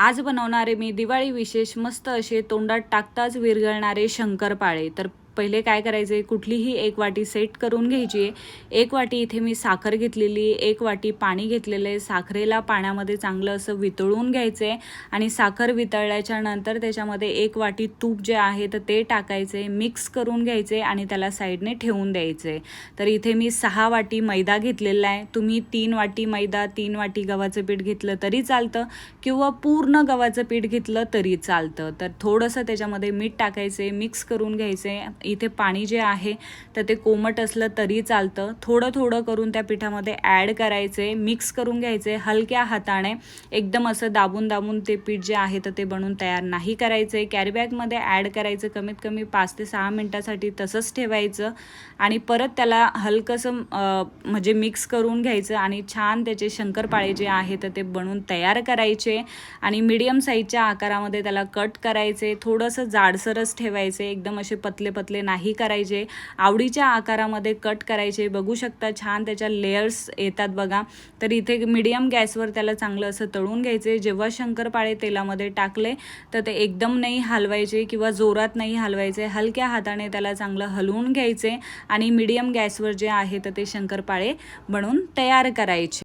आज बनवणार आहे मी दिवाळी विशेष मस्त असे तोंडात टाकताच विरघळणारे शंकरपाळे। तर पहिले काय करायचे, कुठलीही एक वाटी सेट करून घ्यायची। एक वाटी इथे मी साखर घेतलेली, एक वाटी पाणी घेतलेलं आहे। साखरेला पाण्यामध्ये चांगलं असं वितळून घ्यायचे आणि साखर वितळल्याच्या नंतर त्याच्यामध्ये एक वाटी तूप जे आहे तर ते टाकायचे, मिक्स करून घ्यायचे आणि त्याला साईडने ठेवून द्यायचे। तर इथे मी 6 वाटी मैदा घेतलेला आहे। तुम्ही 3 वाटी मैदा 3 वाटी गव्हाचं पीठ घेतलं तरी चालतं किंवा पूर्ण गव्हाचं पीठ घेतलं तरी चालतं। तर थोडंसं त्याच्यामध्ये मीठ टाकायचे, मिक्स करून घ्यायचे। इथे पाणी जे आहे तर ते कोमट असलं तरी चालतं, थोडं थोडं करून त्या पिठामध्ये ॲड करायचे, मिक्स करून घ्यायचे हलक्या हाताने। एकदम असं दाबून दाबून ते पीठ जे आहे तर ते बनवून तयार नाही करायचे। कॅरीबॅगमध्ये ॲड करायचं, कमीत कमी 5 ते 6 मिनिटासाठी तसंच ठेवायचं आणि परत त्याला हलकंसं म्हणजे मिक्स करून घ्यायचं आणि छान त्याचे शंकरपाळे जे आहे तर ते बनवून तयार करायचे आणि मीडियम साईजच्या आकारामध्ये त्याला कट करायचे। थोडंसं जाडसरच ठेवायचे, एकदम असे पतले पतले नाही करायचे, आवडीच्या आकारामध्ये कट करायचे। बघू शकता छान त्याच्या लेयर्स येतात बघा। तर इथे मीडियम गॅसवर त्याला चांगलं असं तळून घ्यायचे। जेव्हा शंकरपाळे तेलामध्ये टाकले तर ते एकदम नाही हलवायचे किंवा जोरात नाही हलवायचे, हलक्या हाताने त्याला चांगलं हलवून घ्यायचे आणि मीडियम गॅसवर जे आहे तर ते शंकरपाळे बनवून तयार करायचे।